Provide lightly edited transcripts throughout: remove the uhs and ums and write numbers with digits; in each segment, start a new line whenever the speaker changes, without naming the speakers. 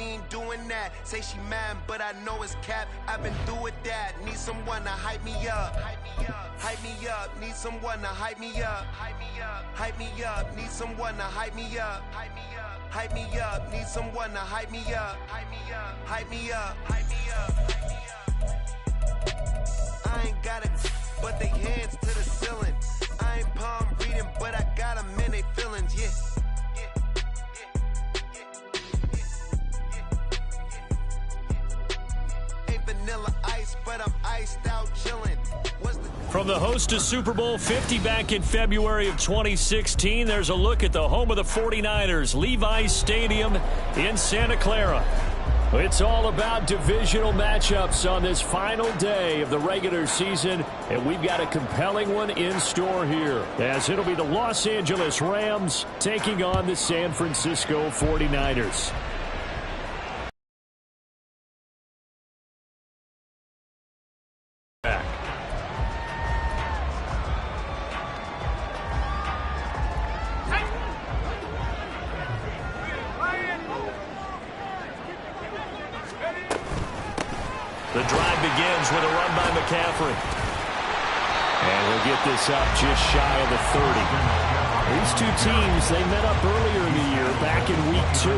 we ain't doing that. Say she mad, but I know it's cap. I've been through with that. Need someone to hype me up. Hype me up. Need someone to hype me up. Hype me up. Need someone to hype me up. Hype me up. Need someone to hype me up. Hype me up. Hype me up. Hype me up. I ain't got it, but they hands to the ceiling. I ain't palm reading, but I got them in they feelings, yeah. Ain't vanilla ice, but I'm iced out chilling.
From the host of Super Bowl 50 back in February of 2016, there's a look at the home of the 49ers, Levi's Stadium in Santa Clara. It's all about divisional matchups on this final day of the regular season, and we've got a compelling one in store here, as it'll be the Los Angeles Rams taking on the San Francisco 49ers. The drive begins with a run by McCaffrey. And he'll get this up just shy of the 30. These two teams, they met up earlier in the year, back in Week 2.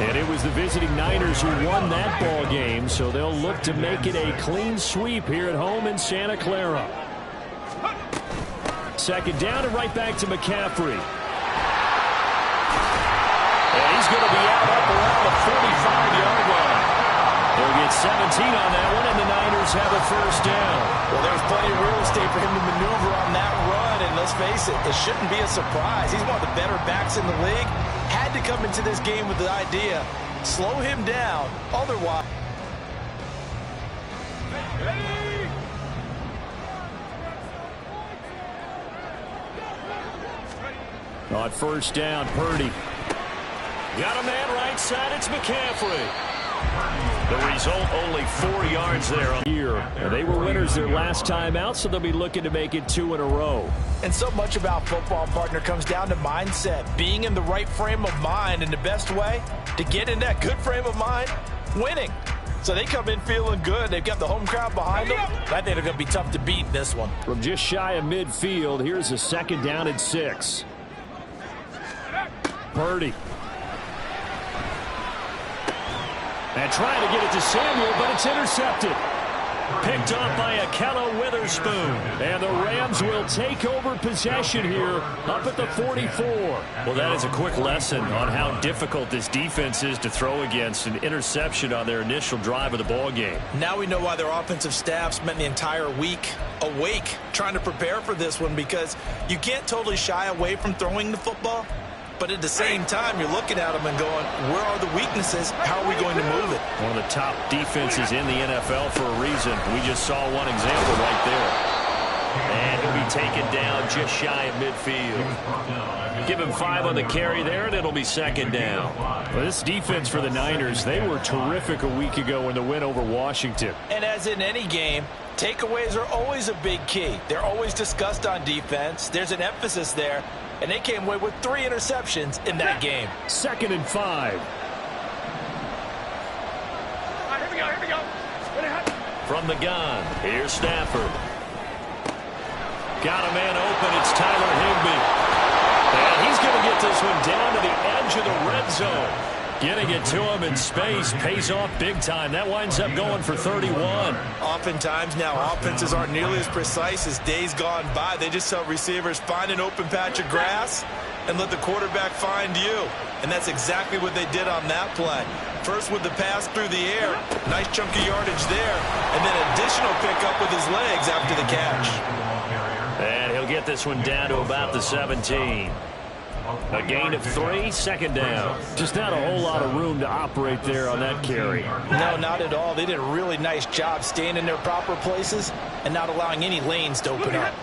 And it was the visiting Niners who won that ball game, so they'll look to make it a clean sweep here at home in Santa Clara. Second down and right back to McCaffrey. And he's going to be out up around the 45-yard line. He'll get 17 on that one, and the Niners have a first down.
Well, there's plenty of real estate for him to maneuver on that run, and let's face it, it shouldn't be a surprise. He's one of the better backs in the league. Had to come into this game with the idea, slow him down, otherwise.
On first down, Purdy. Got a man right side, it's McCaffrey. The result, only 4 yards there on the year. They were winners their last time out, so they'll be looking to make it 2 in a row.
And so much about football, partner, comes down to mindset. Being in the right frame of mind, and the best way to get in that good frame of mind, winning. So they come in feeling good. They've got the home crowd behind them. I think they're going to be tough to beat in this one.
From just shy of midfield, here's a second down and 6. Purdy. And trying to get it to Samuel, but it's intercepted. Picked off by Akello Witherspoon. And the Rams will take over possession here up at the 44. Well, that is a quick lesson on how difficult this defense is to throw against. An interception on their initial drive of the ball game.
Now we know why their offensive staff spent the entire week awake trying to prepare for this one, because you can't totally shy away from throwing the football. But at the same time, you're looking at them and going, where are the weaknesses? How are we going to move it?
One of the top defenses in the NFL for a reason. We just saw one example right there. And he'll be taken down just shy of midfield. Give him 5 on the carry there, and it'll be second down. Well, this defense for the Niners, they were terrific a week ago in the win over Washington.
And as in any game, takeaways are always a big key. They're always discussed on defense. There's an emphasis there. And they came away with 3 interceptions in that game.
Second and 5.
Here we go.
From the gun, here's Stafford. Got a man open, it's Tyler Higbee. And he's going to get this one down to the edge of the red zone. Getting it to him in space pays off big time. That winds up going for 31.
Oftentimes now offenses aren't nearly as precise as days gone by. They just tell receivers, find an open patch of grass and let the quarterback find you. And that's exactly what they did on that play. First with the pass through the air. Nice chunk of yardage there. And then additional pickup with his legs after the catch.
And he'll get this one down to about the 17. A gain of 3, second down. Just not a whole lot of room to operate there on that carry.
No, not at all. They did a really nice job staying in their proper places and not allowing any lanes to open up.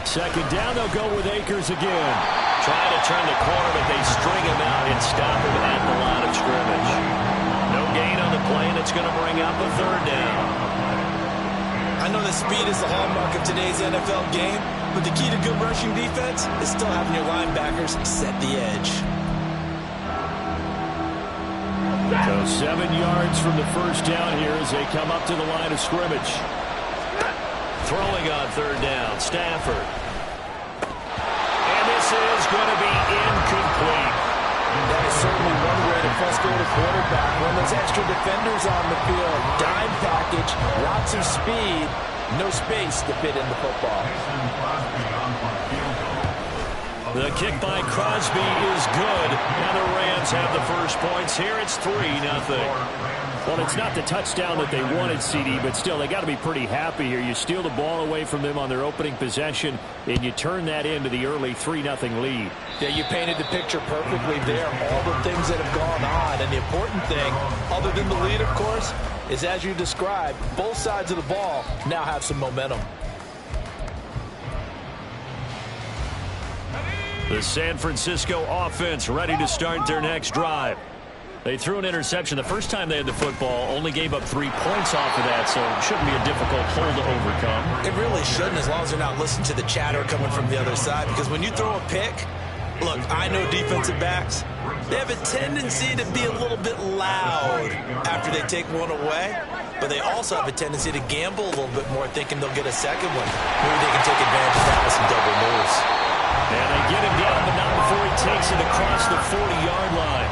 Second down, they'll go with Akers again. Trying to turn the corner, but they string him out and stop him at the line of scrimmage. No gain on the play, and it's going to bring up a third down.
I know that speed is the hallmark of today's NFL game, but the key to good rushing defense is still having your linebackers set the edge.
So 7 yards from the first down here as they come up to the line of scrimmage. Throwing on third down, Stafford. And this is going to be incomplete.
That is certainly one way to frustrate a quarterback. When there's extra defenders on the field, dime package, lots of speed, no space to fit in the football.
The kick by Crosby is good, and the Rams have the first points here. It's 3-0. Well, it's not the touchdown that they wanted, CD, but still, they got to be pretty happy here. You steal the ball away from them on their opening possession, and you turn that into the early 3-0 lead.
Yeah, you painted the picture perfectly there. All the things that have gone on, and the important thing, other than the lead, of course, is as you described, both sides of the ball now have some momentum.
The San Francisco offense ready to start their next drive. They threw an interception the first time they had the football, only gave up 3 points off of that, so it shouldn't be a difficult hole to overcome.
It really shouldn't, as long as they're not listening to the chatter coming from the other side, because when you throw a pick, look, I know defensive backs, they have a tendency to be a little bit loud after they take one away, but they also have a tendency to gamble a little bit more, thinking they'll get a second one. Maybe they can take advantage of that with some double moves.
And they get him down, but not before he takes it across the 40-yard line.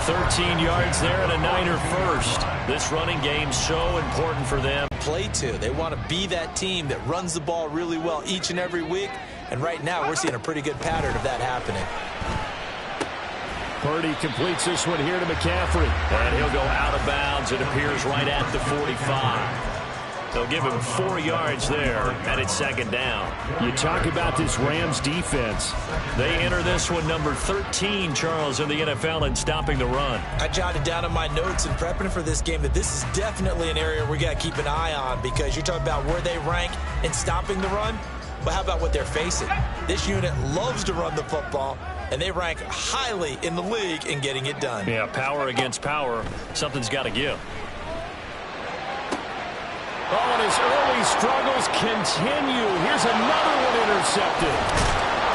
13 yards there and a Niner first. This running game so important for them.
Play to. They want to be that team that runs the ball really well each and every week. And right now we're seeing a pretty good pattern of that happening.
Purdy completes this one here to McCaffrey. And he'll go out of bounds. It appears right at the 45. They'll give him 4 yards there, and it's second down. You talk about this Rams defense. They enter this one number 13, Charles, in the NFL in stopping the run.
I jotted down in my notes in prepping for this game that this is definitely an area we got to keep an eye on, because you're talking about where they rank in stopping the run. But how about what they're facing? This unit loves to run the football, and they rank highly in the league in getting it done.
Yeah, power against power. Something's got to give. Oh, and his early struggles continue. Here's another one intercepted.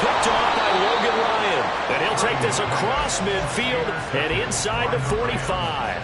Picked off by Logan Ryan. And he'll take this across midfield and inside the 45.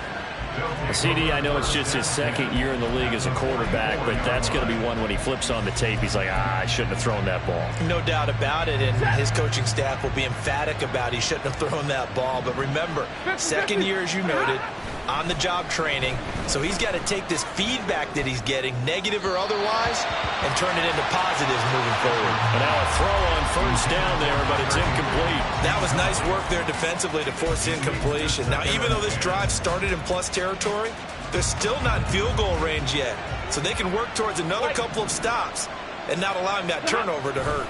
CD, I know it's just his second year in the league as a quarterback, but that's going to be one when he flips on the tape. He's like, I shouldn't have thrown that ball.
No doubt about it, and his coaching staff will be emphatic about he shouldn't have thrown that ball. But remember, second year, as you noted, on-the-job training, so he's got to take this feedback that he's getting, negative or otherwise, and turn it into positives moving forward.
And now a throw on first down there, but it's incomplete.
That was nice work there defensively to force incompletion. Now, even though this drive started in plus territory, they're still not in field goal range yet, so they can work towards another couple of stops and not allowing that turnover to hurt.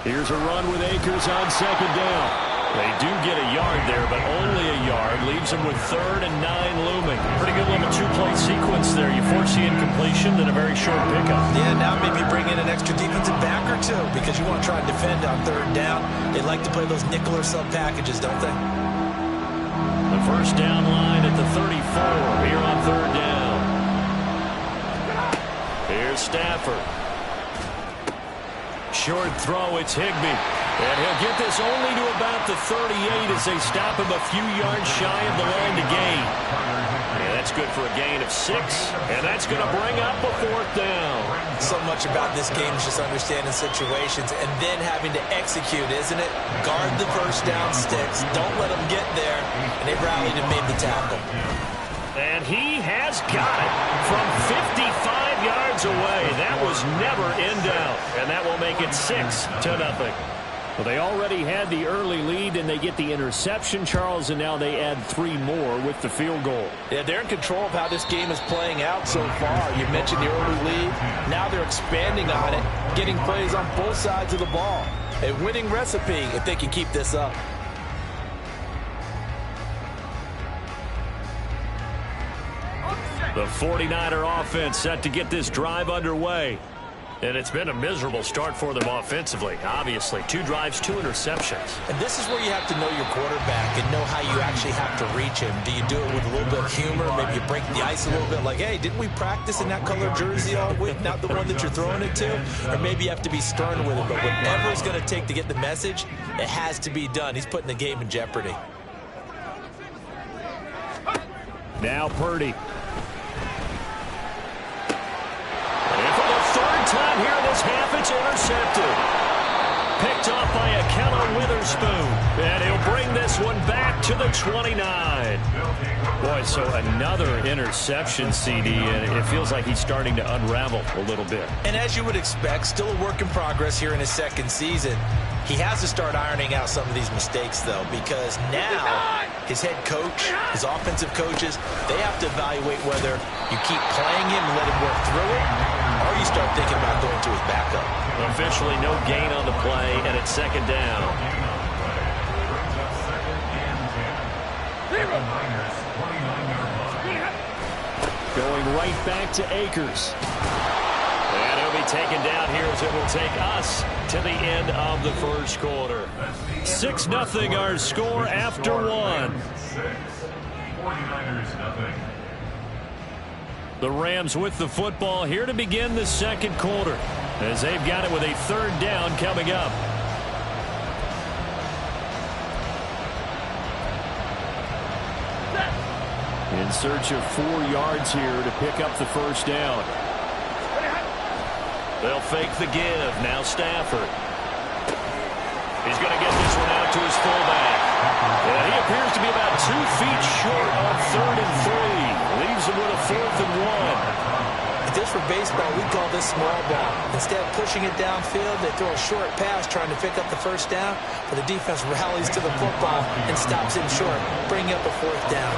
Here's a run with Akers on second down. They do get a yard there, but only a yard. Leaves them with 3rd and 9 looming. Pretty good little 2-play sequence there. You force the incompletion, then a very short pickup.
Yeah, now maybe bring in an extra defensive back or two, because you want to try and defend on 3rd down. They like to play those nickel or sub packages, don't they?
The first down line at the 34 here on 3rd down. Here's Stafford. Short throw, it's Higbee. And he'll get this only to about the 38 as they stop him a few yards shy of the line to gain. And that's good for a gain of 6. And that's going to bring up a 4th down.
So much about this game is just understanding situations and then having to execute, isn't it? Guard the first down sticks. Don't let them get there. And they rallied and made the tackle.
And he has got it from 55 yards away. That was never in doubt. And that will make it 6-0. Well, they already had the early lead, and they get the interception, Charles, and now they add 3 more with the field goal.
Yeah, they're in control of how this game is playing out so far. You mentioned the early lead. Now they're expanding on it, getting plays on both sides of the ball. A winning recipe if they can keep this up.
The 49er offense set to get this drive underway. And it's been a miserable start for them offensively, obviously. 2 drives, 2 interceptions.
And this is where you have to know your quarterback and know how you actually have to reach him. Do you do it with a little bit of humor? Maybe you break the ice a little bit like, hey, didn't we practice in that color jersey all week? Not the one that you're throwing it to? Or maybe you have to be stern with it. But whatever it's going to take to get the message, it has to be done. He's putting the game in jeopardy.
Now Purdy. And for the third time here in this half, it's intercepted. Picked off by Akello Witherspoon. And he'll bring this one back to the 29. Boy, so another interception, CD, and it feels like he's starting to unravel a little bit.
And as you would expect, still a work in progress here in his second season. He has to start ironing out some of these mistakes, though, because now his head coach, his offensive coaches, they have to evaluate whether you keep playing him and let him work through it, or you start thinking about going to his backup.
Officially no gain on the play, and it's second down. Going right back to Akers. And he'll be taken down here as it will take us to the end of the first quarter. 6-0 our score after one.
49ers nothing.
The Rams with the football here to begin the second quarter, as they've got it with a third down coming up. In search of 4 yards here to pick up the first down. They'll fake the give. Now Stafford. He's going to get this one out to his fullback. And he appears to be about 2 feet short on 3rd and 3. Leaves him with a 4th and 1.
If this were baseball, we'd call this small ball. Instead of pushing it downfield, they throw a short pass trying to pick up the first down, but the defense rallies to the football and stops him short, bringing up a 4th down.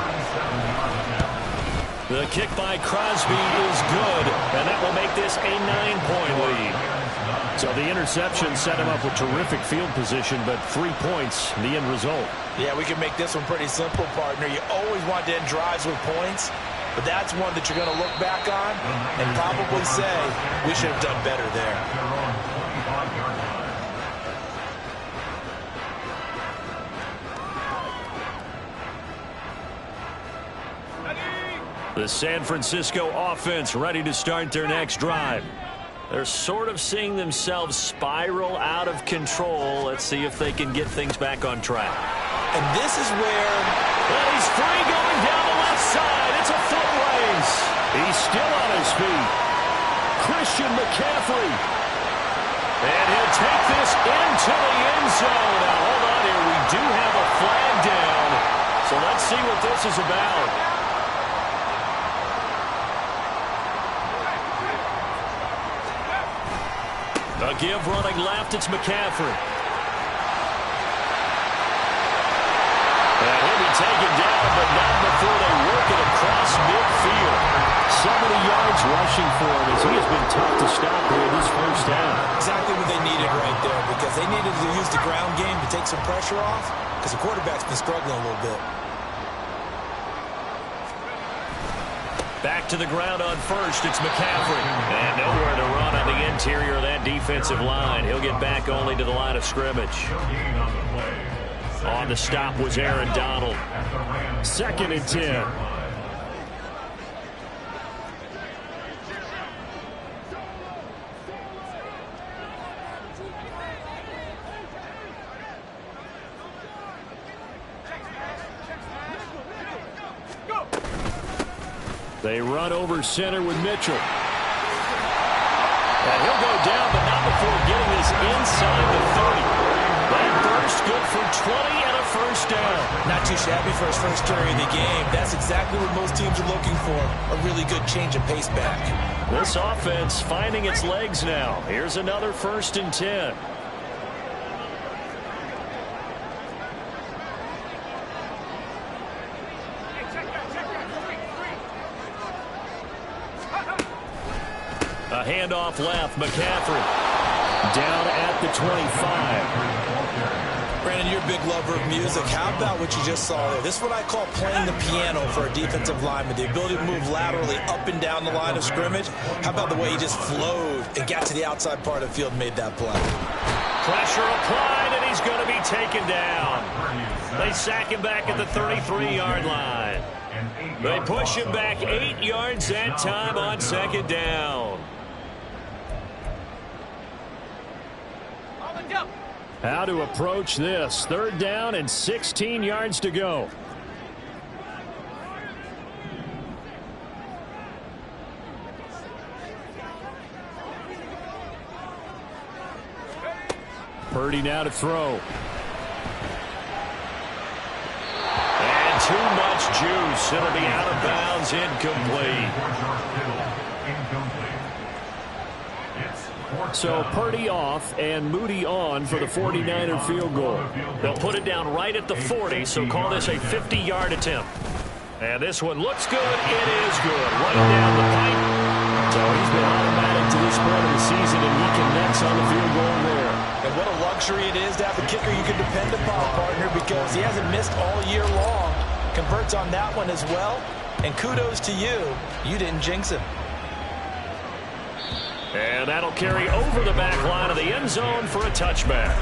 The kick by Crosby is good, and that will make this a 9-point lead. So the interception set him up with terrific field position, but 3 points, the end result.
Yeah, we can make this one pretty simple, partner. You always want to end drives with points, but that's one that you're going to look back on and probably say, we should have done better there.
The San Francisco offense ready to start their next drive. They're sort of seeing themselves spiral out of control. Let's see if they can get things back on track.
And this is where...
Well, he's free going down the left side. It's a foot race. He's still on his feet. Christian McCaffrey. And he'll take this into the end zone. Now, hold on here. We do have a flag down. So let's see what this is about. A give running left, it's McCaffrey. And he'll be taken down, but not before they work it across midfield. 70 yards rushing for him as he has been tough to stop here this first down.
Exactly what they needed right there, because they needed to use the ground game to take some pressure off, because the quarterback's been struggling a little bit.
Back to the ground on first, it's McCaffrey. And nowhere to run on the interior of that defensive line. He'll get back only to the line of scrimmage. On the stop was Aaron Donald. 2nd and 10. They run over center with Mitchell. And he'll go down, but not before getting this inside the 30. That burst good for 20 and a first down.
Not too shabby for his first carry of the game. That's exactly what most teams are looking for, a really good change of pace back.
This offense finding its legs now. Here's another 1st and 10. A handoff left, McCaffrey. Down at the 25.
Brandon, you're a big lover of music. How about what you just saw there? This is what I call playing the piano for a defensive lineman. The ability to move laterally up and down the line of scrimmage. How about the way he just flowed and got to the outside part of the field and made that play?
Pressure applied, and he's going to be taken down. They sack him back at the 33-yard line. They push him back 8 yards that time on 2nd down. How to approach this. 3rd down and 16 yards to go. Purdy now to throw. And too much juice. It'll be out of bounds, incomplete. So Purdy off and Moody on for the 49er field goal. They'll put it down right at the 40, so call this a 50-yard attempt. And this one looks good. It is good. Right down the pipe. So he's been automatic to this point of the season, and he connects on the field goal there.
And what a luxury it is to have a kicker you can depend upon, partner, because he hasn't missed all year long. Converts on that one as well. And kudos to you. You didn't jinx him.
And that'll carry over the back line of the end zone for a touchback.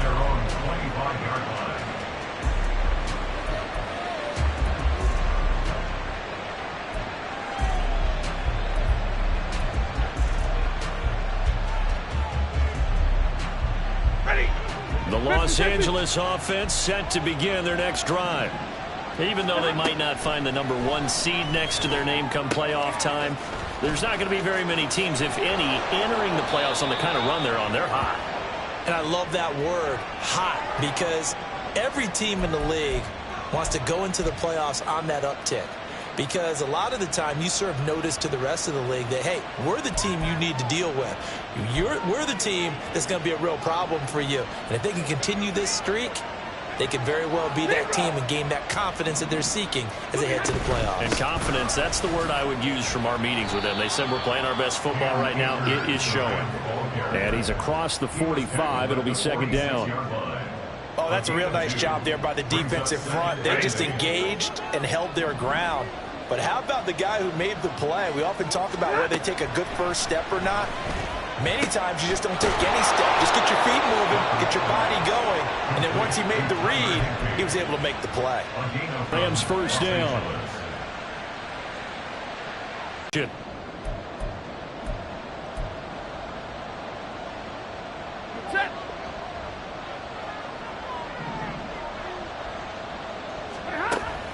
The Los Angeles offense set to begin their next drive. Even though they might not find the #1 seed next to their name come playoff time, there's not going to be very many teams, if any, entering the playoffs on the kind of run they're on. They're hot.
And I love that word, hot, because every team in the league wants to go into the playoffs on that uptick. Because a lot of the time you serve notice to the rest of the league that, hey, we're the team you need to deal with. We're the team that's going to be a real problem for you. And if they can continue this streak, they could very well be that team and gain that confidence that they're seeking as they head to the playoffs.
And confidence, that's the word I would use from our meetings with them. They said we're playing our best football right now. It is showing. And he's across the 45. It'll be second down.
Oh, that's a real nice job there by the defensive front. They just engaged and held their ground. But how about the guy who made the play? We often talk about whether they take a good first step or not. Many times you just don't take any step. Just get your feet moving, get your body going. And then once he made the read, he was able to make the play.
Rams first down.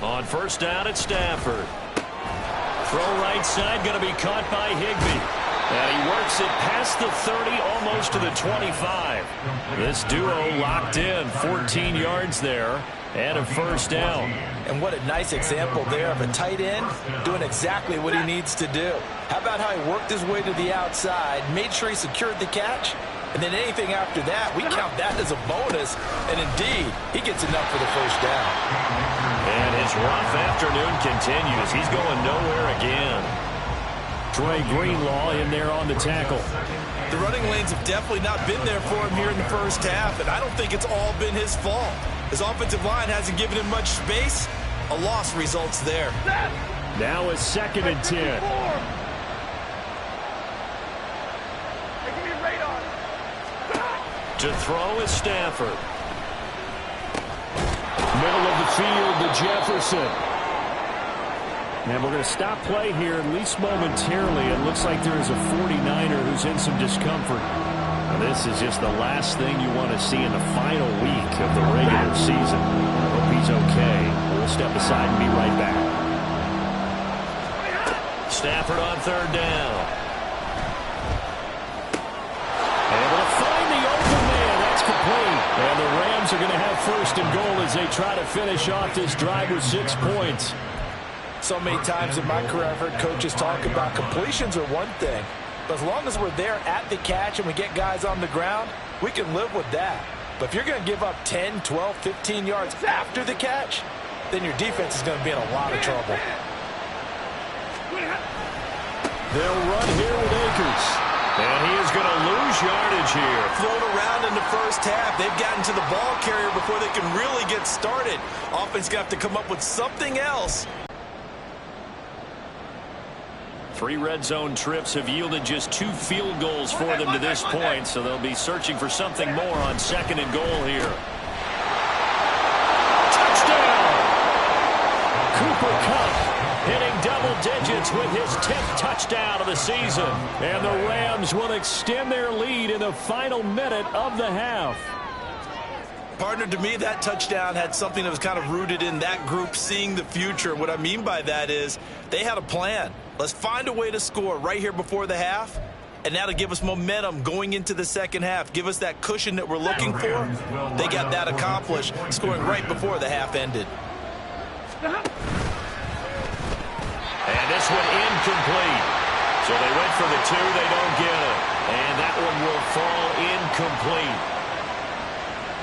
On first down at Stafford. Throw right side, going to be caught by Higbee. And he works it past the 30, almost to the 25. This duo locked in, 14 yards there, and a first down.
And what a nice example there of a tight end doing exactly what he needs to do. How about how he worked his way to the outside, made sure he secured the catch, and then anything after that, we count that as a bonus. And indeed, he gets enough for the first down.
And his rough afternoon continues. He's going nowhere again. Trey Greenlaw in there on the tackle.
The running lanes have definitely not been there for him here in the first half, and I don't think it's all been his fault. His offensive line hasn't given him much space. A loss results there.
Now a second and 10. To throw is Stafford. Middle of the field to Jefferson. And we're going to stop play here, at least momentarily. It looks like there is a 49er who's in some discomfort. And this is just the last thing you want to see in the final week of the regular season. I hope he's okay. We'll step aside and be right back. Stafford on third down. Able to find the open man. That's complete. And the Rams are going to have first and goal as they try to finish off this drive with 6 points.
So many times in my career I've heard coaches talk about completions are one thing. But as long as we're there at the catch and we get guys on the ground, we can live with that. But if you're going to give up 10, 12, 15 yards after the catch, then your defense is going to be in a lot of trouble.
They'll run here with Akers. And he is going to lose yardage here.
Float around in the first half. They've gotten to the ball carrier before they can really get started. Offense got to come up with something else.
3 red zone trips have yielded just 2 field goals for them to this point, so they'll be searching for something more on second and goal here. Touchdown! Cooper Kupp hitting double digits with his 10th touchdown of the season. And the Rams will extend their lead in the final minute of the half.
Partner, to me, that touchdown had something that was kind of rooted in that group seeing the future. What I mean by that is they had a plan. Let's find a way to score right here before the half, and that'll give us momentum going into the second half. Give us that cushion that we're looking for. They got that accomplished, scoring right before the half ended.
And this one incomplete. So they went for the 2, they don't get it. And that one will fall incomplete.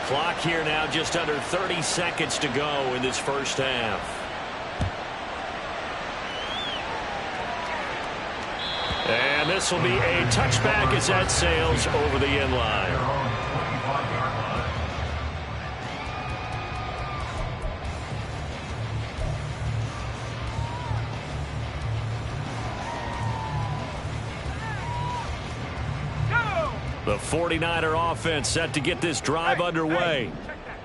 Clock here now just under 30 seconds to go in this first half. And this will be a touchback as that sails over the end line. The 49er offense set to get this drive underway.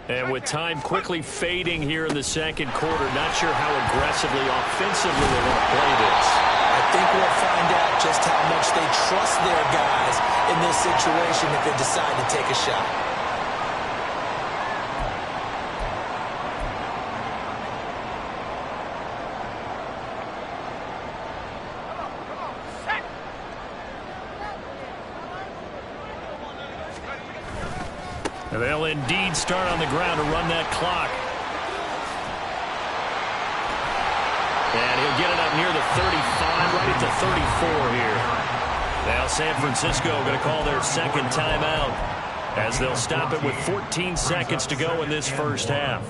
And with time quickly fading here in the second quarter, not sure how aggressively, offensively they want to play this.
I think we'll find out just how much they trust their guys in this situation if they decide to take a shot.
And they'll indeed start on the ground to run that clock. And he'll get it up near the 35, right at the 34 here. Now San Francisco going to call their second timeout as they'll stop it with 14 seconds to go in this first half.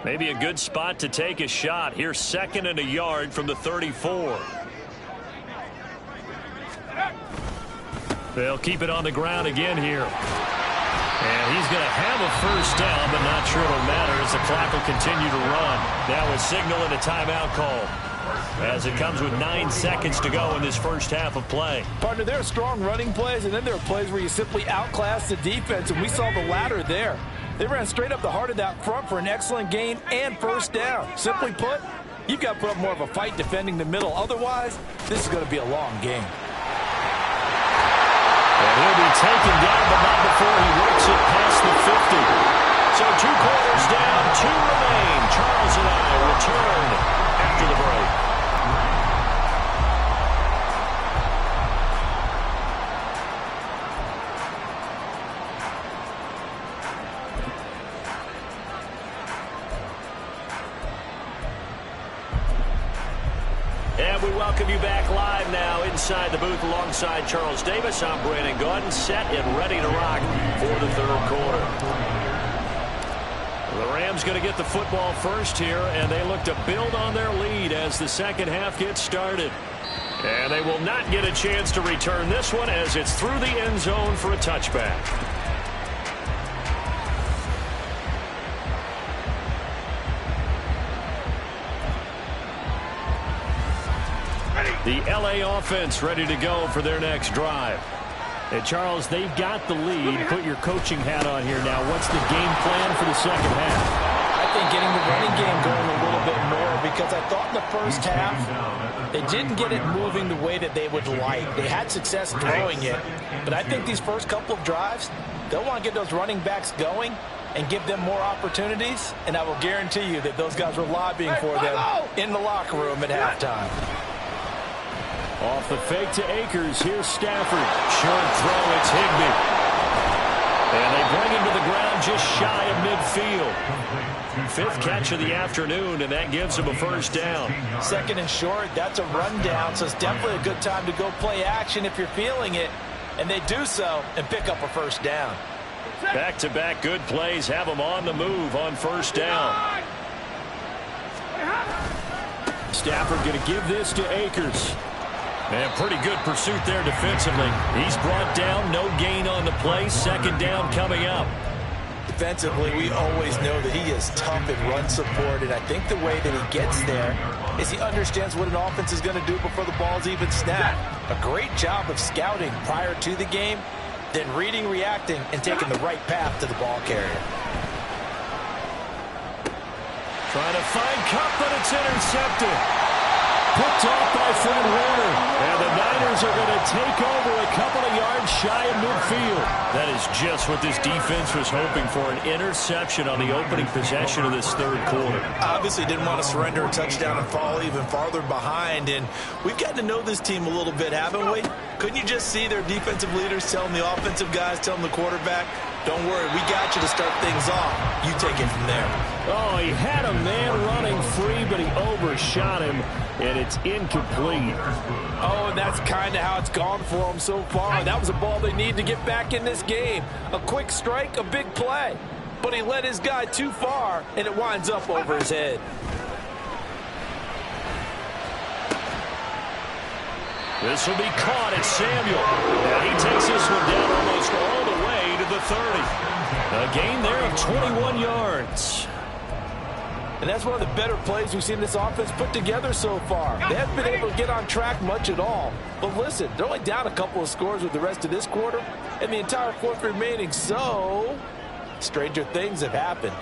Maybe a good spot to take a shot. Here's 2nd and a yard from the 34. They'll keep it on the ground again here. And he's going to have a first down, but not sure it'll matter as the clock will continue to run. Now with signaling a timeout call as it comes with 9 seconds to go in this first half of play.
Partner, there are strong running plays, and then there are plays where you simply outclass the defense, and we saw the latter there. They ran straight up the heart of that front for an excellent gain and first down. Simply put, you've got to put up more of a fight defending the middle. Otherwise, this is going to be a long game.
And he'll be taken down, but not before he works it past the 50. So 2 quarters down, 2 remain. Charles and I return after the break. And we welcome you back live now inside the booth alongside Charles Davis. I'm Brandon Gaudin, set and ready to rock for the third quarter. The Rams going to get the football first here, and they look to build on their lead as the second half gets started. And they will not get a chance to return this one as it's through the end zone for a touchback. The LA offense ready to go for their next drive. And Charles, they've got the lead. Put your coaching hat on here now. What's the game plan for the second half?
I think getting the running game going a little bit more, because I thought in the first half they didn't get it moving the way that they would like. They had success throwing it, but I think these first couple of drives, they'll want to get those running backs going and give them more opportunities, and I will guarantee you that those guys were lobbying for them in the locker room at halftime.
Off the fake to Akers. Here's Stafford. Short throw. It's Higbee. And they bring him to the ground just shy of midfield. 5th catch of the afternoon, and that gives him a first down.
2nd and short. That's a rundown, so it's definitely a good time to go play action if you're feeling it. And they do so and pick up a first down.
Back-to-back good plays have them on the move on first down. Stafford going to give this to Akers. And pretty good pursuit there defensively. He's brought down, no gain on the play. Second down coming up.
Defensively, we always know that he is tough in run support, and I think the way that he gets there is he understands what an offense is going to do before the ball's even snapped. A great job of scouting prior to the game, then reading, reacting, and taking the right path to the ball carrier.
Trying to find Cup, but it's intercepted. Picked off by Fred Warner. And the Niners are going to take over a couple of yards shy of midfield. That is just what this defense was hoping for, an interception on the opening possession of this third quarter.
Obviously didn't want to surrender a touchdown and fall even farther behind. And we've gotten to know this team a little bit, haven't we? Couldn't you just see their defensive leaders telling the offensive guys, telling the quarterback, don't worry, we got you to start things off. You take it from there.
Oh, he had a man running free, but he overshot him, and it's incomplete.
Oh, and that's kind of how it's gone for them so far. That was a ball they need to get back in this game. A quick strike, a big play. But he led his guy too far, and it winds up over his head.
This will be caught at Samuel. And he takes this one down almost all the way to the 30. A gain there of 21 yards.
And that's one of the better plays we've seen this offense put together so far. They haven't been able to get on track much at all. But listen, they're only down a couple of scores with the rest of this quarter and the entire fourth remaining. So, stranger things have happened.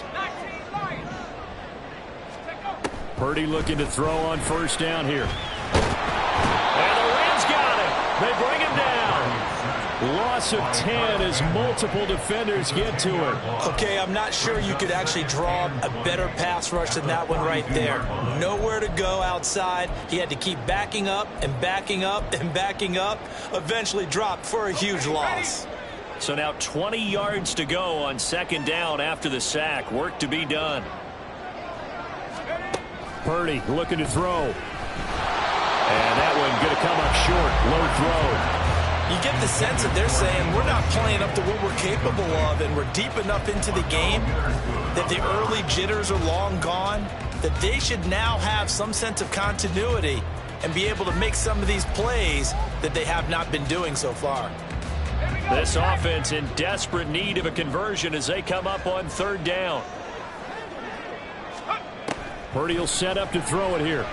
Purdy looking to throw on first down here. And the Rams got him. They bring him down. Loss of 10 as multiple defenders get to him.
Okay, I'm not sure you could actually draw a better pass rush than that one right there. Nowhere to go outside. He had to keep backing up and backing up and backing up. Eventually dropped for a huge loss.
So now 20 yards to go on second down after the sack. Work to be done. Purdy looking to throw. And that one going to come up short. Low throw.
You get the sense that they're saying we're not playing up to what we're capable of, and we're deep enough into the game that the early jitters are long gone, that they should now have some sense of continuity and be able to make some of these plays that they have not been doing so far.
This offense in desperate need of a conversion as they come up on third down. Purdy will set up to throw it here.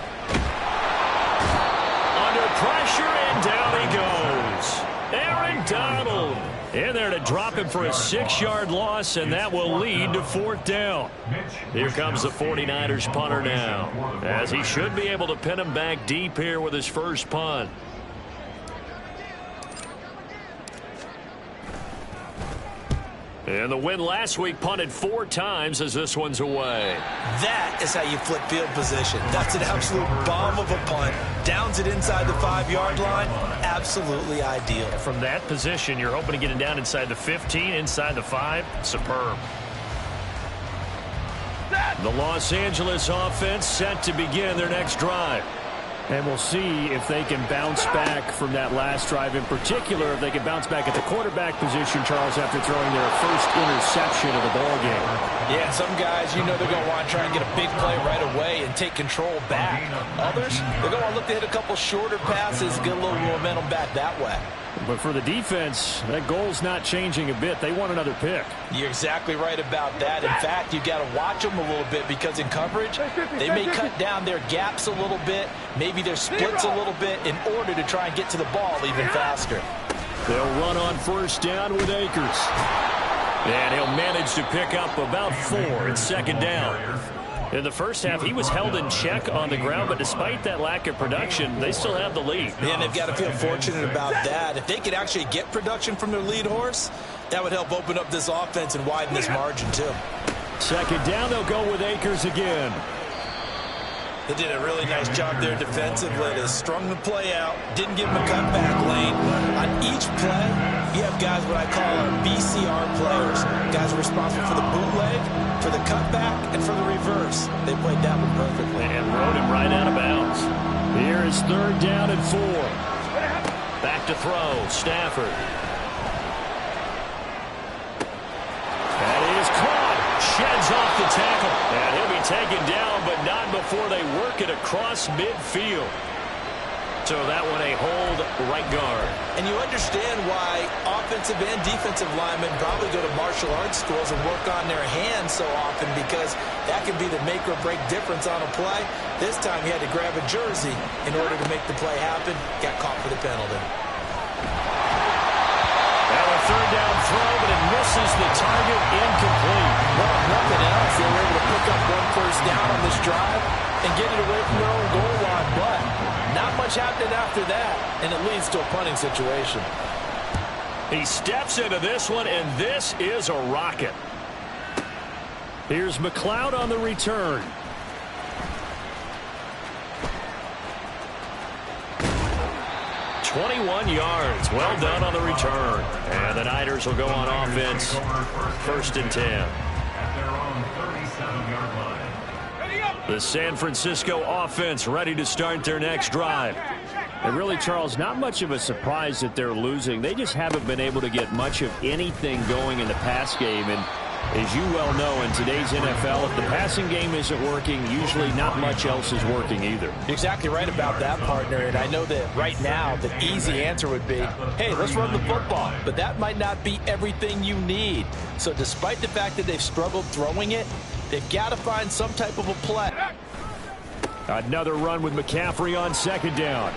Under pressure, and down he goes. Aaron Donald in there to drop him for a 6-yard loss, and that will lead to fourth down. Here comes the 49ers punter now, as he should be able to pin him back deep here with his first punt. And the win last week punted 4 times as this one's away.
That is how you flip field position. That's an absolute bomb of a punt. Downs it inside the 5-yard line. Absolutely ideal.
From that position, you're hoping to get it down inside the 15, inside the 5. Superb. The Los Angeles offense set to begin their next drive. And we'll see if they can bounce back from that last drive. In particular, if they can bounce back at the quarterback position, Charles, after throwing their first interception of the ball game.
Yeah, some guys, you know they're going to want to try and get a big play right away and take control back. Others, they're going to look to hit a couple shorter passes, get a little momentum back that way.
But for the defense, that goal's not changing a bit. They want another pick.
You're exactly right about that. In fact, you've got to watch them a little bit because in coverage, they may cut down their gaps a little bit, maybe their splits a little bit in order to try and get to the ball even faster.
They'll run on first down with Akers. And he'll manage to pick up about 4 in second down. In the first half, he was held in check on the ground, but despite that lack of production, they still have the lead.
And they've got to feel fortunate about that. If they could actually get production from their lead horse, that would help open up this offense and widen this margin, too.
Second down, they'll go with Akers again.
They did a really nice job there defensively. They strung the play out, didn't give him a cutback lane. On each play, you have guys what I call our BCR players. Guys are responsible for the bootleg, for the cutback, and for the reverse. They played that one perfectly.
And rode him right out of bounds. Here is third down and 4. Back to throw, Stafford. That is caught. Sheds off the tackle. And he'll be taken down, but not before they work it across midfield. So that one a hold right guard.
And you understand why offensive and defensive linemen probably go to martial arts schools and work on their hands so often, because that can be the make or break difference on a play. This time he had to grab a jersey in order to make the play happen. Got caught for the penalty.
Now a third down throw, but it misses the target, incomplete.
Well, if nothing else, they were able to pick up 1 first down on this drive and get it away from their own goal line, but much happening after that, and it leads to a punting situation.
He steps into this one, and this is a rocket. Here's McLeod on the return. "21 yards. Well done on the return. And the Niners will go on offense. 1st and 10. The San Francisco offense ready to start their next drive.
And really, Charles, not much of a surprise that they're losing. They just haven't been able to get much of anything going in the pass game. And as you well know, in today's NFL, if the passing game isn't working, usually not much else is working either.
You're exactly right about that, partner. And I know that right now the easy answer would be, hey, let's run the football. But that might not be everything you need. So despite the fact that they've struggled throwing it, they've got to find some type of a play.
Another run with McCaffrey on 2nd down.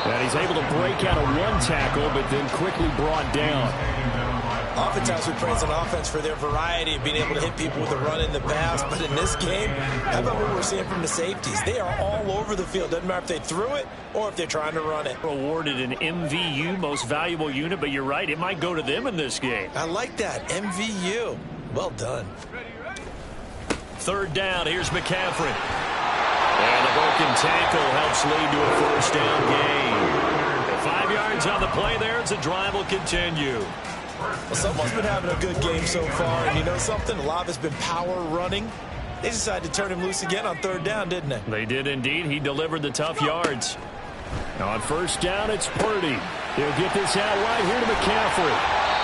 And he's able to break out of one tackle, but then quickly brought down.
Oftentimes we praise an offense for their variety of being able to hit people with a run in the pass. But in this game, how about what we're seeing from the safeties? They are all over the field. Doesn't matter if they threw it or if they're trying to run it.
Awarded an MVU, most valuable unit, but you're right, it might go to them in this game.
I like that, MVU. Well done.
3rd down, here's McCaffrey. And the broken tackle helps lead to a 1st down gain. 5 yards on the play there as the drive will continue.
Well, someone's been having a good game so far, and you know something? A lot of it's been power running. They decided to turn him loose again on 3rd down, didn't they?
They did indeed. He delivered the tough yards. On 1st down, it's Purdy. He'll get this out right here to McCaffrey.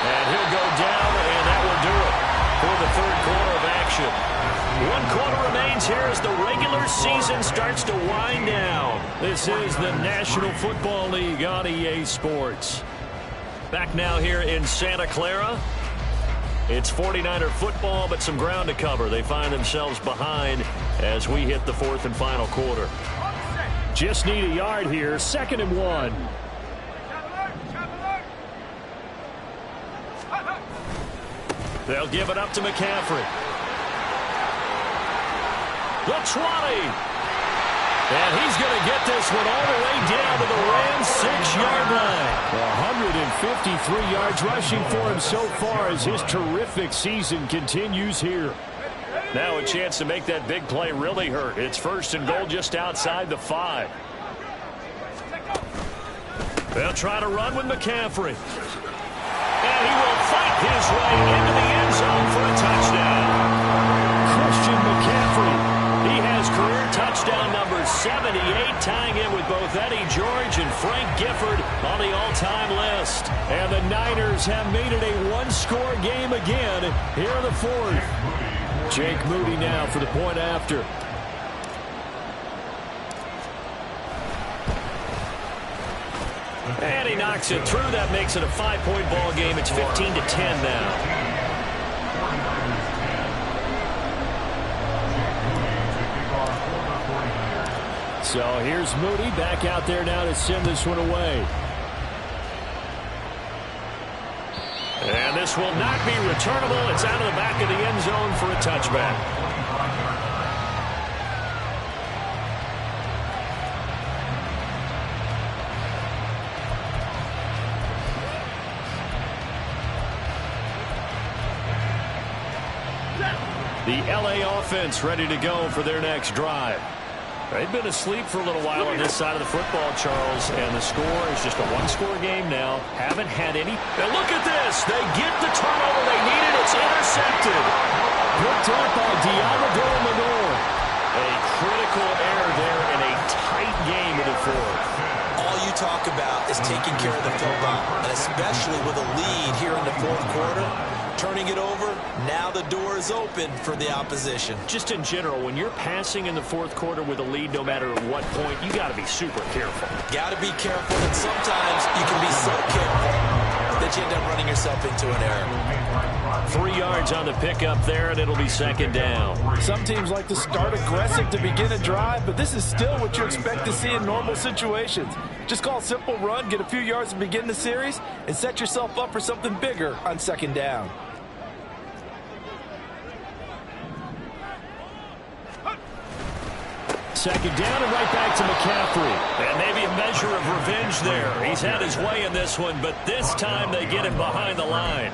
And he'll go down, and that will do it for the 3rd quarter of action. 1 quarter remains here as the regular season starts to wind down. This is the National Football League on EA Sports. Back now here in Santa Clara. It's 49er football, but some ground to cover. They find themselves behind as we hit the 4th and final quarter. Just need a yard here. 2nd and 1. They'll give it up to McCaffrey. The 20. And he's going to get this one all the way down to the Rams' 6-yard line.
153 yards rushing for him so far as his terrific season continues here.
Now a chance to make that big play really hurt. It's 1st and goal just outside the 5. They'll try to run with McCaffrey. And he will fight his way into the end zone for a touchdown.
Christian McCaffrey.
He has career touchdown number 78, tying in with both Eddie George and Frank Gifford on the all-time list.
And the Niners have made it a 1-score game again here in the 4th. Jake Moody now for the point after.
And he knocks it through. That makes it a 5-point ball game. It's 15-10 now.
So here's Moody back out there now to send this one away.
And this will not be returnable. It's out of the back of the end zone for a touchback. The LA offense ready to go for their next drive. They've been asleep for a little while on this side of the football, Charles, and the score is just a 1-score game now. Haven't had any. Now look at this. They get the turnover they needed. It's intercepted.
Picked up by Diablo Lenore.
A critical error there in a tight game in the 4th.
All you talk about is taking care of the football, and especially with a lead here in the 4th quarter. Turning it over, now the door is open for the opposition.
Just in general, when you're passing in the 4th quarter with a lead, no matter at what point, you got to be super careful.
Got to be careful, and sometimes you can be so careful that you end up running yourself into an error.
3 yards on the pickup there, and it'll be 2nd down.
Some teams like to start aggressive to begin a drive, but this is still what you expect to see in normal situations. Just call a simple run, get a few yards to begin the series, and set yourself up for something bigger on 2nd down.
second down and right back to McCaffrey. And maybe a measure of revenge there. He's had his way in this one, but this time they get him behind the line.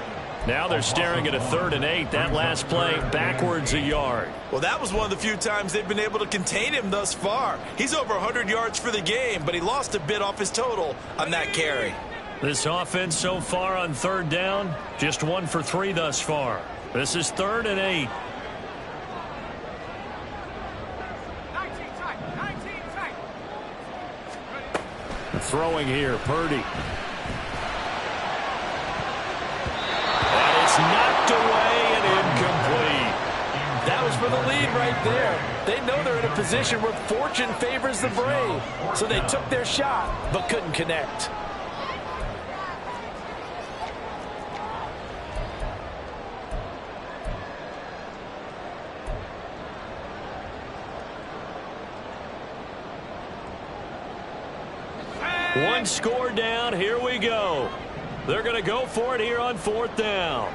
Now they're staring at a 3rd and 8. That last play backwards a yard.
Well, that was one of the few times they've been able to contain him thus far. He's over 100 yards for the game, but he lost a bit off his total on that carry.
This offense so far on 3rd down, just 1 for 3 thus far. This is 3rd and 8.
19 tight.
Throwing here, Purdy. And it's knocked away and incomplete.
That was for the lead right there. They know they're in a position where fortune favors the brave. So they took their shot, but couldn't connect.
One score down. Here we go. They're going to go for it here on 4th down.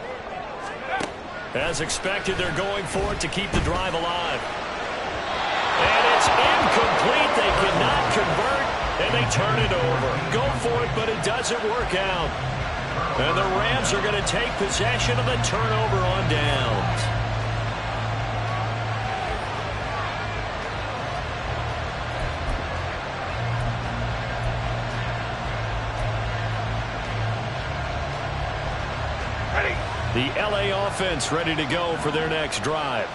As expected, they're going for it to keep the drive alive. And it's incomplete. They cannot convert, and they turn it over. Go for it, but it doesn't work out. And the Rams are going to take possession of the turnover on downs. The L.A. offense ready to go for their next drive.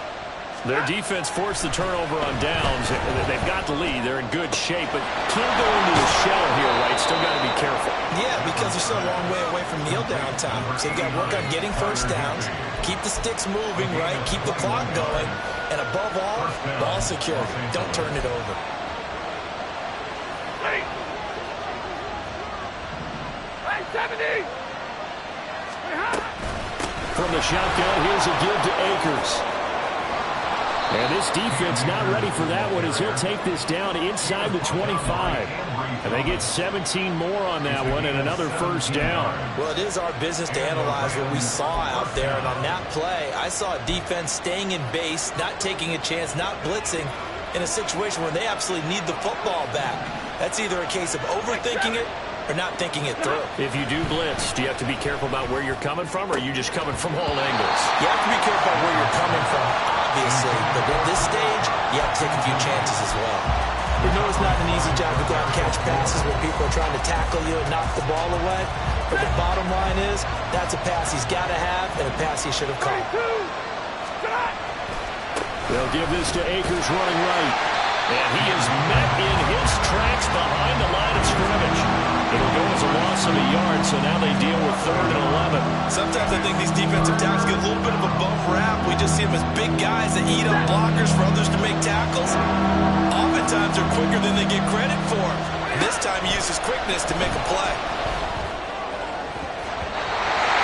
Their defense forced the turnover on downs. They've got the lead. They're in good shape, but can't go into a shell here, right? Still got to be careful.
Yeah, because they're still a long way away from kneel down time. So you've got to work on getting first downs, keep the sticks moving, right? Keep the clock going, and above all, ball security. Don't turn it over.
Hey, 70!
From the shotgun, here's a give to Akers. And this defense not ready for that one as he'll take this down inside the 25. And they get 17 more on that one and another first down.
Well, it is our business to analyze what we saw out there. And on that play, I saw a defense staying in base, not taking a chance, not blitzing in a situation where they absolutely need the football back. That's either a case of overthinking it or not thinking it through.
If you do blitz, do you have to be careful about where you're coming from, or are you just coming from all angles?
You have to be careful about where you're coming from, obviously. But at this stage, you have to take a few chances as well. We know it's not an easy job to go out and catch passes when people are trying to tackle you and knock the ball away. But the bottom line is, that's a pass he's got to have and a pass he should have caught.
They'll give this to Akers running right. And he is met in his tracks behind the line of scrimmage. It'll go as a loss of a yard, so now they deal with 3rd and 11.
Sometimes I think these defensive tackles get a little bit of a bum rap. We just see them as big guys that eat up blockers for others to make tackles. Oftentimes they're quicker than they get credit for. This time he uses quickness to make a play.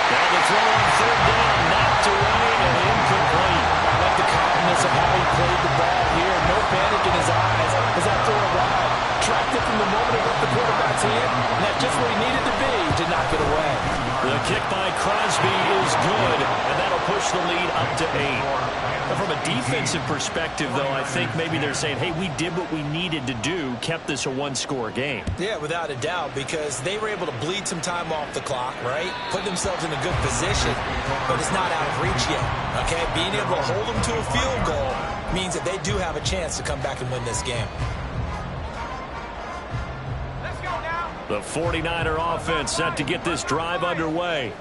Now the throw on 3rd down, knocked away and incomplete.
I like the confidence of how he played the ball here. No panic in his eyes as that throw arrived. Tracked it from the moment it left the quarterback's hand, and that's just where he needed to be to knock it away.
The kick by Crosby is good, and that'll push the lead up to 8. Now, from a defensive perspective, though, I think maybe they're saying, hey, we did what we needed to do, kept this a one-score game.
Yeah, without a doubt, because they were able to bleed some time off the clock, right? Put themselves in a good position, but it's not out of reach yet, okay? Being able to hold them to a field goal means that they do have a chance to come back and win this game.
The 49er offense set to get this drive underway.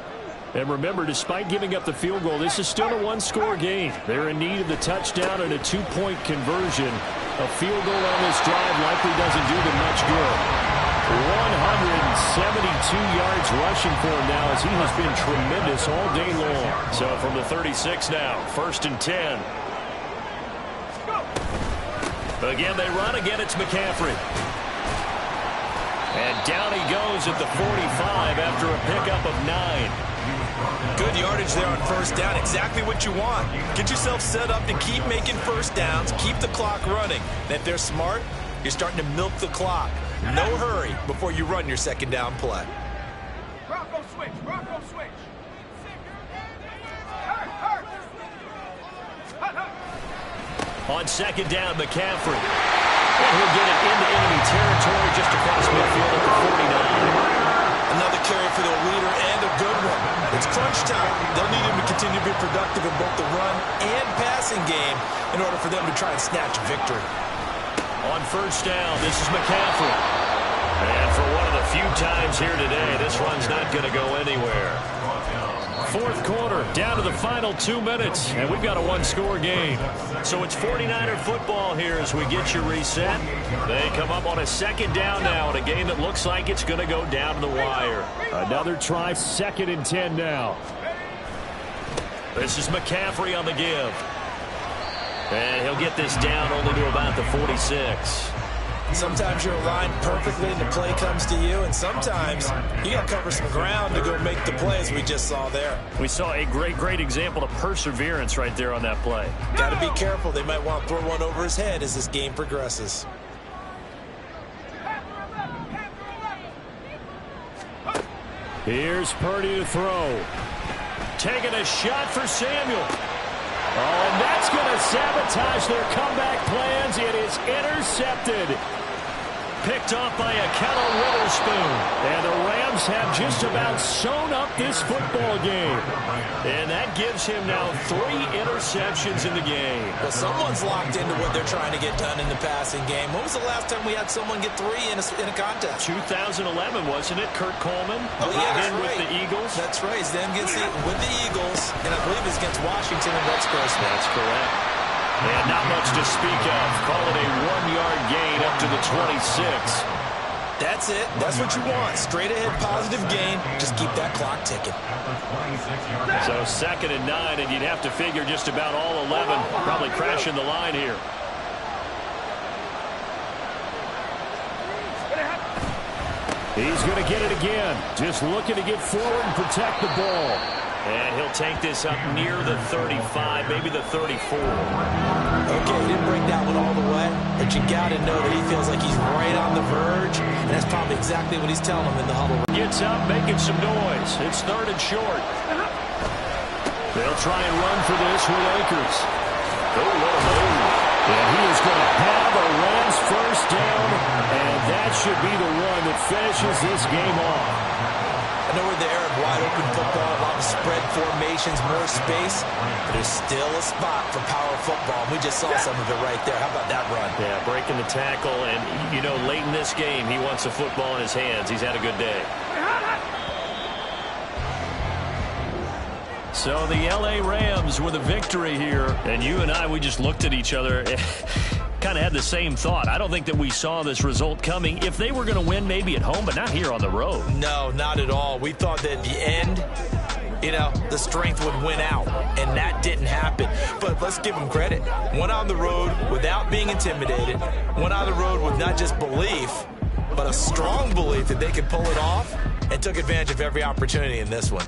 And remember, despite giving up the field goal, this is still a one-score game. They're in need of the touchdown and a two-point conversion. A field goal on this drive likely doesn't do them much good. 172 yards rushing for him now as he has been tremendous all day long. So from the 36 now, 1st and 10. Again, they run. Again, it's McCaffrey. And down he goes at the 45 after a pickup of 9.
Good yardage there on 1st down. Exactly what you want. Get yourself set up to keep making 1st downs. Keep the clock running. And if they're smart, you're starting to milk the clock. No hurry before you run your 2nd down play.
Bronco switch. Bronco switch.
On 2nd down, McCaffrey. And he'll get it into enemy territory just across midfield at the 49.
Another carry for the leader and a good one. It's crunch time. They'll need him to continue to be productive in both the run and passing game in order for them to try and snatch a victory.
On first down, this is McCaffrey. And for one of the few times here today, this run's not going to go anywhere. Fourth quarter, down to the final 2 minutes, and we've got a one-score game. So it's 49er football here as we get you reset. They come up on a second down now in a game that looks like it's going to go down to the wire.
Another try, 2nd and 10 now.
This is McCaffrey on the give. And he'll get this down only to about the 46.
Sometimes you're aligned perfectly and the play comes to you, and sometimes you got to cover some ground to go make the play, as we just saw there.
We saw a great example of perseverance right there on that play.
Got to be careful. They might want to throw one over his head as this game progresses.
Here's Purdy to throw.
Taking a shot for Samuel.
Oh, and that's going to sabotage their comeback plans. It is intercepted.
Picked off by a Kettle Witherspoon.
And the Rams have just about sewn up this football game.
And that gives him now 3 interceptions in the game.
Well, someone's locked into what they're trying to get done in the passing game. When was the last time we had someone get 3 in a contest?
2011, wasn't it? Kurt Coleman.
Oh, yeah, that's
right.
With
the Eagles.
That's right. He's then with the Eagles, and I believe it's against Washington and Rex Grossman.
That's correct. And not much to speak of. Call it a 1-yard gain up to the 26.
That's it. That's what you want. Straight ahead positive gain. Just keep that clock ticking.
So 2nd and 9, and you'd have to figure just about all 11 probably crashing the line here.
He's going to get it again. Just looking to get forward and protect the ball.
And he'll take this up near the 35, maybe the 34.
Okay, he didn't break that one all the way, but you got to know that he feels like he's right on the verge, and that's probably exactly what he's telling him in the huddle.
Gets up, making some noise. It's 3rd and short.
They'll try and run for this with Akers. Oh, what a move. And he is going to have a Rams first down, and that should be the one that finishes this game off.
I know we're in the era of wide-open football, a lot of spread formations, more space, but there's still a spot for power football. We just saw some of it right there. How about that run?
Yeah, breaking the tackle, and, you know, late in this game, he wants the football in his hands. He's had a good day. So the L.A. Rams with a victory here, and you and I, we just looked at each other kind of had the same thought. I don't think that we saw this result coming. If they were going to win, maybe at home, but not here on the road.
No, not at all. We thought that at the end, you know, the strength would win out, and that didn't happen. But let's give them credit. Went on the road without being intimidated. Went on the road with not just belief, but a strong belief that they could pull it off, and took advantage of every opportunity in this one.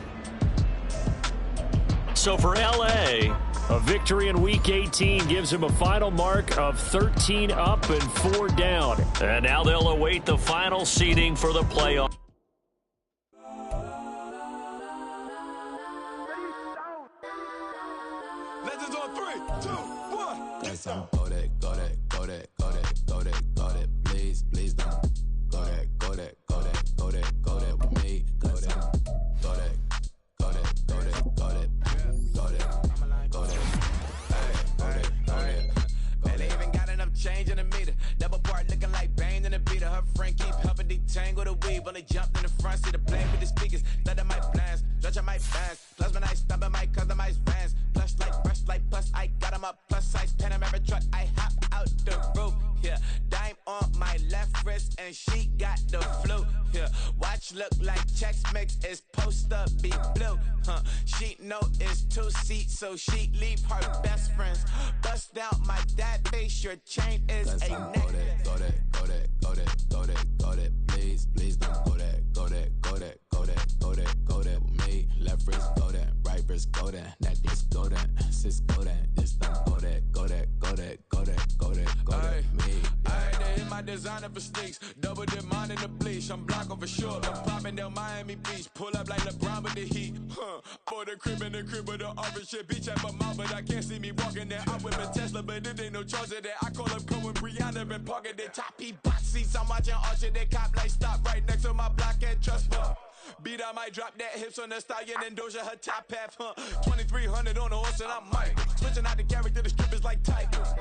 So for L.A.,
a victory in Week 18 gives him a final mark of 13 up and 4 down.
And now they'll await the final seeding for the playoff.
Legends on 3, 2, 1.
That's on go that, go that, go that, go that, go that, go that. Please, please don't. Go that, go that, go that, go that, go that with me. Go that, go that, go that, go that, go that.
Change in the meter, double part looking like Bane in the beater. Her friend keep helping detangle the weave. Only jumped in the front seat to play with the speakers. Study my plans, judge on my fans. Plus when I stumble my customize vans. Plush like brush like plus I got 'em up. Plus size Panamera truck, I hop out the roof. Yeah, dime on my left wrist and she got the flu. Yeah, watch look like checks mix is post up be blue. She know it's 2 seats, so she leave her best friends. Bust down my dad face, your chain is
that's
a neck.
Go that, go that, go that, go that, go that. Please, please don't go that, go that, go that, go that, go that, go that with me. Left wrist go that, right wrist go that, that this go that, sis go that, this don't go that, go that, go that, go that, go that, go that, me.
I hit my got designer for sneaks. Double dip mine in the bleach. I'm Blanco for sure. I'm popping down Miami Beach. Pull up like LeBron with the heat. For the crib in the crib with the office shit. Beach at my mouth, but I can't see me walking there. I'm with a Tesla, but it ain't no charge of that. I call up Cohen, Brianna, been parking the top. He box seats. I'm watching Archer. They cop like stop right next to my block and trust me. Beat, I might drop that hips on the stallion and Doja her top half, 2300 on the horse and I'm Mike. Switching out the character, the strippers like Tigers.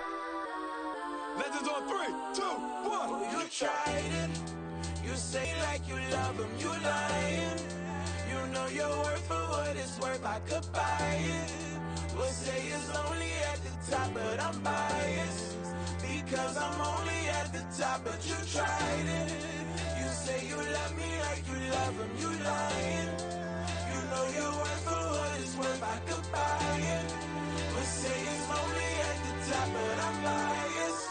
Legends on 3, 2, 1.
Oh, you tried it. You say like you love him, you lying. You know your worth for what it's worth, I could buy it. We'll say it's only at the top, but I'm biased. Because I'm only at the top, but you tried it. You say you love me like you love him, you lying. You know your worth for what it's worth, I could buy it. We'll say it's only at the top, but I'm biased.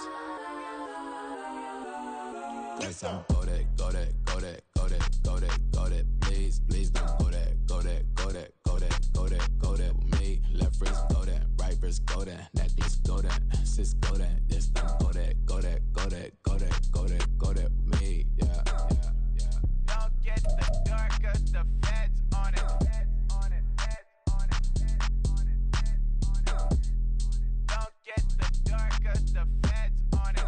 Yes, I'm go that, go that, go that, go that, go that, go that. Please, please don't go that, go that, go that, go that, go that, go that with me. Left wrist go that, right wrist go that, necklace go that, sis go that, this time go that, go that, go that, go that, go that, go that with me. Yeah, yeah, yeah.
Don't get the dark, cause the feds on it. Don't get the dark, cause the feds on it.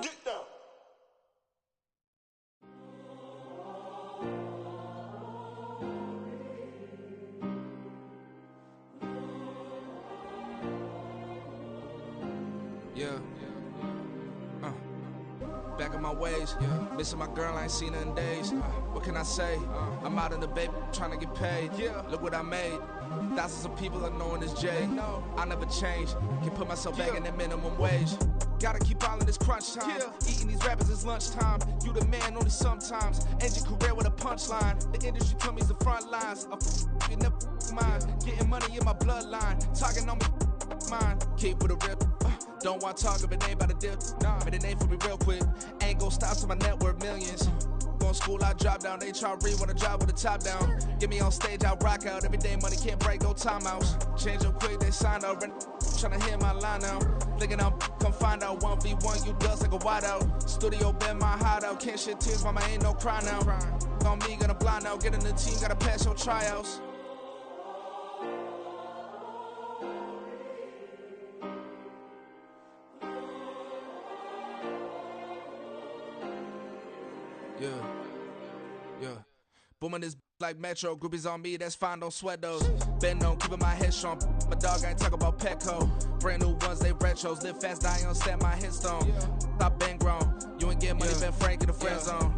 Get down.
Yeah. Back on my ways. Missing my girl, I ain't seen her in days. What can I say? I'm out in the baby trying to get paid. Look what I made. Thousands of people are knowing this Jay. I never change. Can put myself back in that minimum wage. Gotta keep all in this crunch time. Eating these rappers is lunchtime. You the man only sometimes. End your career with a punchline. The industry told me the front lines. You never mine. Getting money in my bloodline. Talking on me mine. Keep with a rip. Don't want to talk if it ain't about a dip. But it ain't for me real quick. Ain't gon' stop till my net worth millions. Going school, I drop down. They try to read when I drive with the top down. Get me on stage, I rock out. Every day money can't break, no timeouts. Change up quick, they signed up. Tryna hear my line now. Thinking I'm come find out 1v1, you dust like a wideout. Studio been my hideout. Can't shed tears, mama ain't no cry now. On me, gonna blind out. Get in the team, gotta pass your tryouts. Yeah. Booming this like Metro, groupies on me, that's fine, don't sweat those. Been on, keeping my head strong. My dog ain't talk about Petco. Brand new ones, they retros. Live fast, die on set, my headstone. Stop been grown. You ain't getting money, been frank in the friend zone.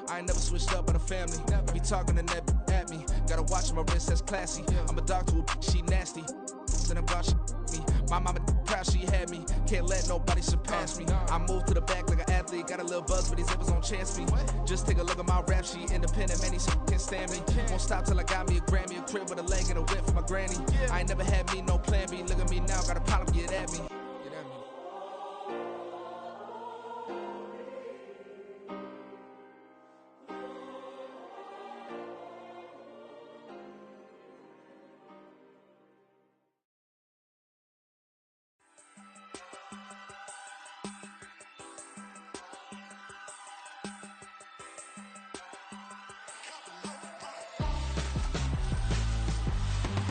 I ain't never switched up on the family. Be talking to that at me. Gotta watch my wrist, that's classy. I'm a dog to a she nasty. Then I'm God, she me. My mama proud she had me. Can't let nobody surpass me. I move to the back like an athlete. Got a little buzz for these zippers on chance me. Just take a look at my rap sheet. Independent, man, these can't stand me. Won't stop till I got me a Grammy. A crib with a leg and a whip for my granny. I ain't never had me, no plan B. Look at me now, got a problem, get at me.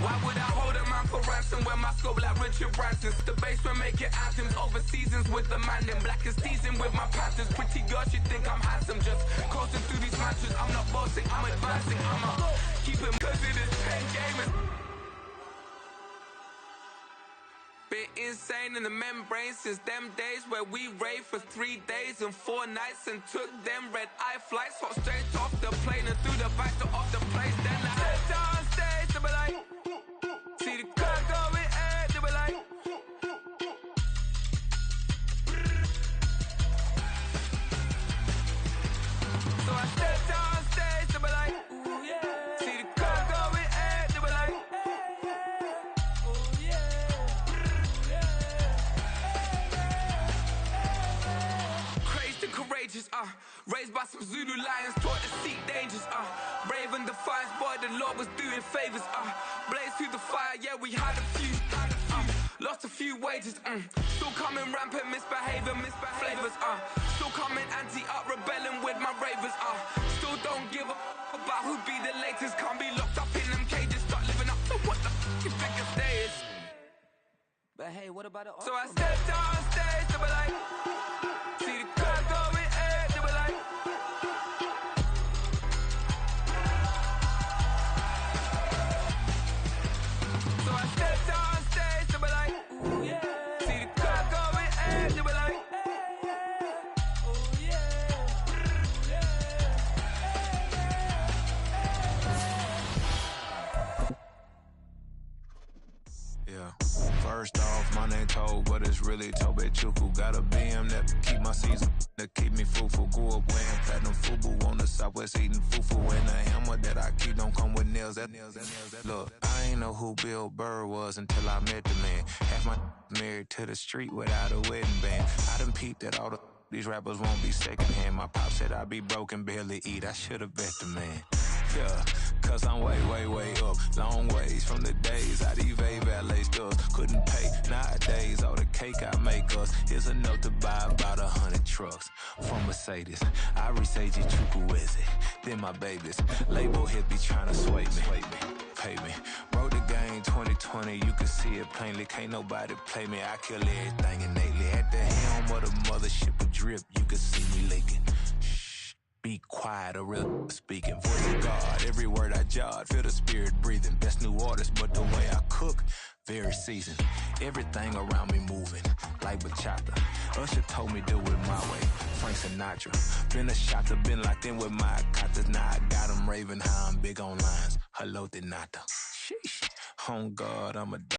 Why would I hold a man for ransom when my scope like Richard Branson's? The basement making anthems over seasons with the man in black is seasoned with my Panthers. Pretty girls, you think I'm handsome, just coasting through these matches. I'm not bossing, I'm advancing, I'ma keep him cause it is 10 gamers. Been insane in the membrane since them days where we raved for 3 days and 4 nights and took them red eye flights, hot straight off the plane and through the back door of the place. Then I stepped on stage, they were like, see the crowd going air, they were like, so I stepped on stage, they were like, ooh yeah, see the crowd going air, they were like, oh yeah. Crazed and courageous, raised by some Zulu lions, taught to seek dangers, brave and defiant, boy, the Lord was doing favors, blaze through the fire, yeah, we had a few, Lost a few wages, Still coming rampant, misbehaving, flavors, Still coming anti-up, rebelling with my ravers, Still don't give a about who be the latest. Can't be locked up in them cages. Start living up to what the you think your day is.
But hey, what about it?
So I stepped on stage, they were like, see the crowd going ahead, they were like. So I stepped on stage, they were like, ooh yeah. See the crowd going ahead, they were like, ooh yeah.
Yeah. First off, my name Toad, but it's really Tobe Chuku. Got a BM that keep my season, that keep me fruitful. Grew up wearing platinum FUBU on the Southwest eating fufu. And the hammer that I keep don't come with nails. Look, I ain't know who Bill Burr was until I met the man. Half my married to the street without a wedding band. I done peeped that all these rappers won't be secondhand. My pop said I'd be broken, barely eat. I should've bet the man. Yeah, cause I'm way up, long ways from the days I these valet stores couldn't pay. Nowadays, all the cake I make us is enough to buy about 100 trucks from Mercedes. I resage Chukwueze, then my babies. Label hit be trying to sway me, pay me. Wrote the game 2020, you can see it plainly. Can't nobody play me, I kill everything innately. At the helm of the mothership of drip, you can see me leaking. Be quiet, a real speaking. Voice of God, every word I jot. Feel the spirit breathing. Best new artist, but the way I cook, very seasoned. Everything around me moving, like bachata. Usher told me do it my way. Frank Sinatra. Been a shotter, been locked in with my katas. Now I got them raving how I'm big on lines. Hello, Denata. Sheesh. On God, I'm a